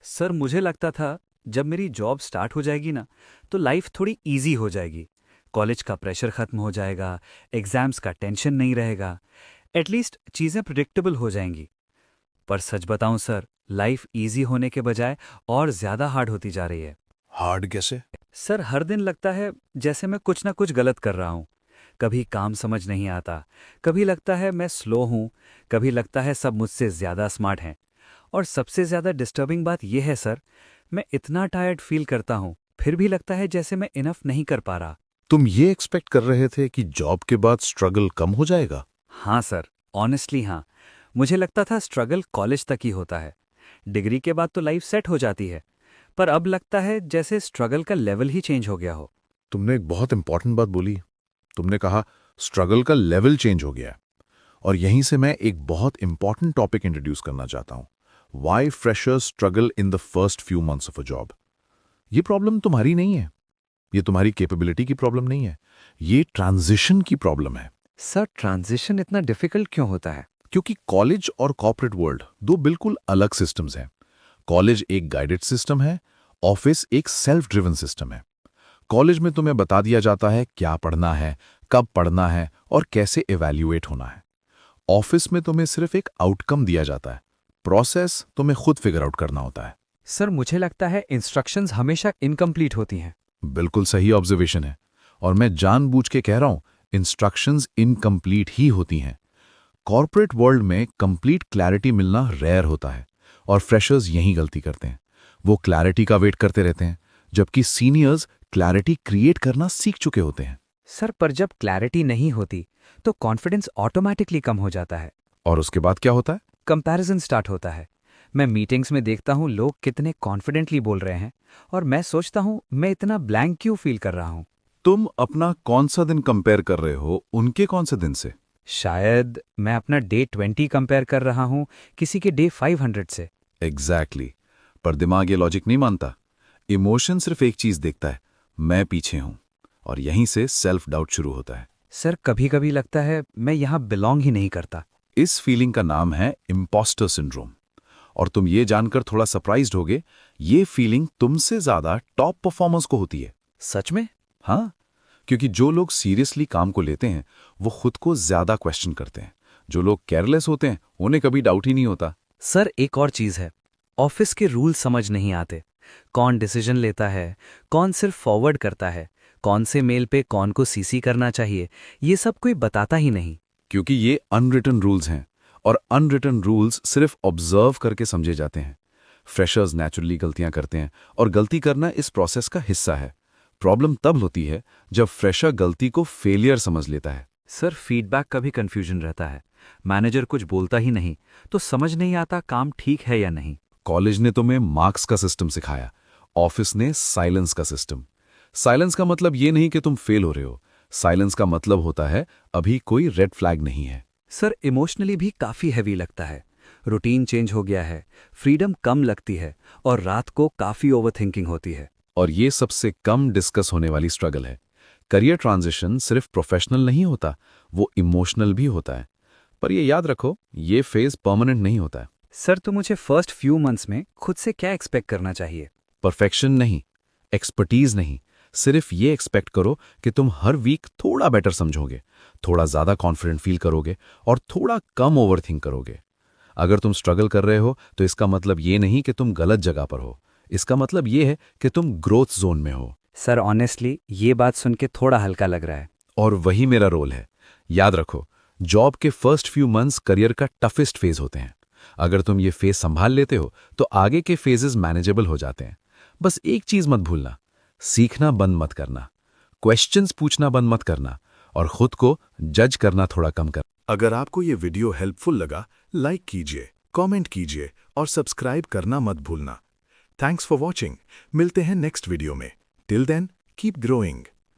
Sir मुझे लगता था जब मेरी जॉब स्टार्ट हो जाएगी ना तो लाइफ थोड़ी इजी हो जाएगी। कॉलेज का प्रेशर खत्म हो जाएगा, एग्जाम्स का टेंशन नहीं रहेगा, एटलीस्ट चीज़ें प्रिडिक्टेबल हो जाएंगी। पर सच बताऊं सर, लाइफ इजी होने के बजाय और ज़्यादा हार्ड होती जा रही है। हार्ड कैसे? सर हर दिन लगता है जैसे मैं कुछ ना कुछ गलत कर रहा हूं। कभी काम समझ नहीं आता, कभी लगता है मैं स्लो हूं, कभी लगता है सब मुझसे ज़्यादा स्मार्ट हैं। और सबसे ज़्यादा डिस्टर्बिंग बात यह है सर, मैं इतना टायर्ड फील करता हूँ फिर भी लगता है जैसे मैं इनफ नहीं कर पा रहा। तुम ये एक्सपेक्ट कर रहे थे कि जॉब के बाद स्ट्रगल कम हो जाएगा? हाँ सर, ऑनेस्टली हाँ। मुझे लगता था स्ट्रगल कॉलेज तक ही होता है, डिग्री के बाद तो लाइफ सेट हो जाती है। पर अब लगता है जैसे स्ट्रगल का लेवल ही चेंज हो गया हो। तुमने एक बहुत इंपॉर्टेंट बात बोली। तुमने कहा स्ट्रगल का लेवल चेंज हो गया है। और यहीं से मैं एक बहुत इंपॉर्टेंट टॉपिक इंट्रोड्यूस करना चाहता हूं। Why freshers struggle in the first few months of a job. ये प्रॉब्लम तुम्हारी नहीं है, ये तुम्हारी कैपेबिलिटी की प्रॉब्लम नहीं है, ये ट्रांजिशन की प्रॉब्लम है। सर ट्रांजिशन इतना डिफिकल्ट क्यों होता है? क्योंकि कॉलेज और कॉर्पोरेट वर्ल्ड दो बिल्कुल अलग सिस्टम्स हैं। कॉलेज एक गाइडेड सिस्टम है, ऑफिस एक सेल्फ ड्रिवन सिस्टम है। कॉलेज में तुम्हें बता दिया जाता है क्या पढ़ना है, कब पढ़ना है और कैसे इवैल्यूएट होना है। ऑफिस में तुम्हें सिर्फ एक आउटकम दिया जाता है, प्रोसेस तुम्हें खुद फिगर आउट करना होता है। सर मुझे लगता है इंस्ट्रक्शंस हमेशा इनकम्प्लीट होती हैं। बिल्कुल सही ऑब्जर्वेशन है, और मैं जानबूझ के कह रहा हूं इंस्ट्रक्शंस इनकम्प्लीट ही होती हैं। कॉर्पोरेट वर्ल्ड में कंप्लीट क्लैरिटी मिलना रेयर होता है, और फ्रेशर्स यही गलती करते हैं। वो क्लैरिटी का वेट करते रहते हैं, जबकि सीनियर्स क्लैरिटी क्रिएट करना सीख चुके होते हैं। सर पर जब क्लैरिटी नहीं होती तो कॉन्फिडेंस ऑटोमेटिकली कम हो जाता है। और उसके बाद क्या होता है? कंपैरिजन स्टार्ट होता है। मैं मीटिंग्स में देखता हूँ लोग कितने कॉन्फिडेंटली बोल रहे हैं, और मैं सोचता हूँ मैं इतना ब्लैंक क्यों फील कर रहा हूँ। तुम अपना कौन सा दिन कंपेयर कर रहे हो उनके कौन से दिन से? शायद मैं अपना डे 20 कंपेयर कर रहा हूँ किसी के डे 500 से। एग्जैक्टली। पर दिमाग ये लॉजिक नहीं मानता। इमोशन सिर्फ एक चीज देखता है, मैं पीछे हूं। और यहीं से सेल्फ डाउट शुरू होता है। सर कभी कभी लगता है मैं यहाँ बिलोंग ही नहीं करता। इस फीलिंग का नाम है इम्पोस्टर सिंड्रोम। और तुम ये जानकर थोड़ा सरप्राइज्ड होगे, ये फीलिंग तुमसे ज्यादा टॉप परफॉर्मर्स को होती है। सच में? हाँ, क्योंकि जो लोग सीरियसली काम को लेते हैं वो खुद को ज्यादा क्वेश्चन करते हैं। जो लोग केयरलेस होते हैं उन्हें कभी डाउट ही नहीं होता। सर एक और चीज़ है, ऑफिस के रूल समझ नहीं आते। कौन डिसीजन लेता है, कौन सिर्फ फॉरवर्ड करता है, कौन से मेल पे कौन को सीसी करना चाहिए, ये सब कोई बताता ही नहीं। क्योंकि ये अनरिटन रूल्स हैं, और अनरिटन रूल्स सिर्फ ऑब्जर्व करके समझे जाते हैं। फ्रेशर्स नेचुरली गलतियां करते हैं, और गलती करना इस प्रोसेस का हिस्सा है। प्रॉब्लम तब होती है जब फ्रेशर गलती को फेलियर समझ लेता है। सर फीडबैक का भी कन्फ्यूजन रहता है। मैनेजर कुछ बोलता ही नहीं तो समझ नहीं आता काम ठीक है या नहीं। कॉलेज ने तुम्हें मार्क्स का सिस्टम सिखाया, ऑफिस ने साइलेंस का सिस्टम। साइलेंस का मतलब ये नहीं कि तुम फेल हो रहे हो, साइलेंस का मतलब होता है अभी कोई रेड फ्लैग नहीं है। सर इमोशनली भी काफ़ी हैवी लगता है। रूटीन चेंज हो गया है, फ्रीडम कम लगती है, और रात को काफ़ी ओवरथिंकिंग होती है। और ये सबसे कम डिस्कस होने वाली स्ट्रगल है। करियर ट्रांजिशन सिर्फ प्रोफेशनल नहीं होता, वो इमोशनल भी होता है। पर ये याद रखो, ये फेज परमानेंट नहीं होता है। सर तो मुझे फर्स्ट फ्यू मंथ्स में खुद से क्या एक्सपेक्ट करना चाहिए? परफेक्शन नहीं, एक्सपर्टीज नहीं, सिर्फ ये एक्सपेक्ट करो कि तुम हर वीक थोड़ा बेटर समझोगे, थोड़ा ज्यादा कॉन्फिडेंट फील करोगे, और थोड़ा कम ओवरथिंक करोगे। अगर तुम स्ट्रगल कर रहे हो तो इसका मतलब ये नहीं कि तुम गलत जगह पर हो, इसका मतलब ये है कि तुम ग्रोथ जोन में हो। सर ऑनेस्टली ये बात सुन के थोड़ा हल्का लग रहा है। और वही मेरा रोल है। याद रखो, जॉब के फर्स्ट फ्यू मंथ्स करियर का टफेस्ट फेज होते हैं। अगर तुम ये फेज संभाल लेते हो तो आगे के फेजेस मैनेजेबल हो जाते हैं। बस एक चीज मत भूलना, सीखना बंद मत करना, क्वेश्चंस पूछना बंद मत करना, और खुद को जज करना थोड़ा कम कर। अगर आपको ये वीडियो हेल्पफुल लगा, लाइक कीजिए, कमेंट कीजिए और सब्सक्राइब करना मत भूलना। Thanks for watching. मिलते हैं नेक्स्ट वीडियो में। Till then keep growing.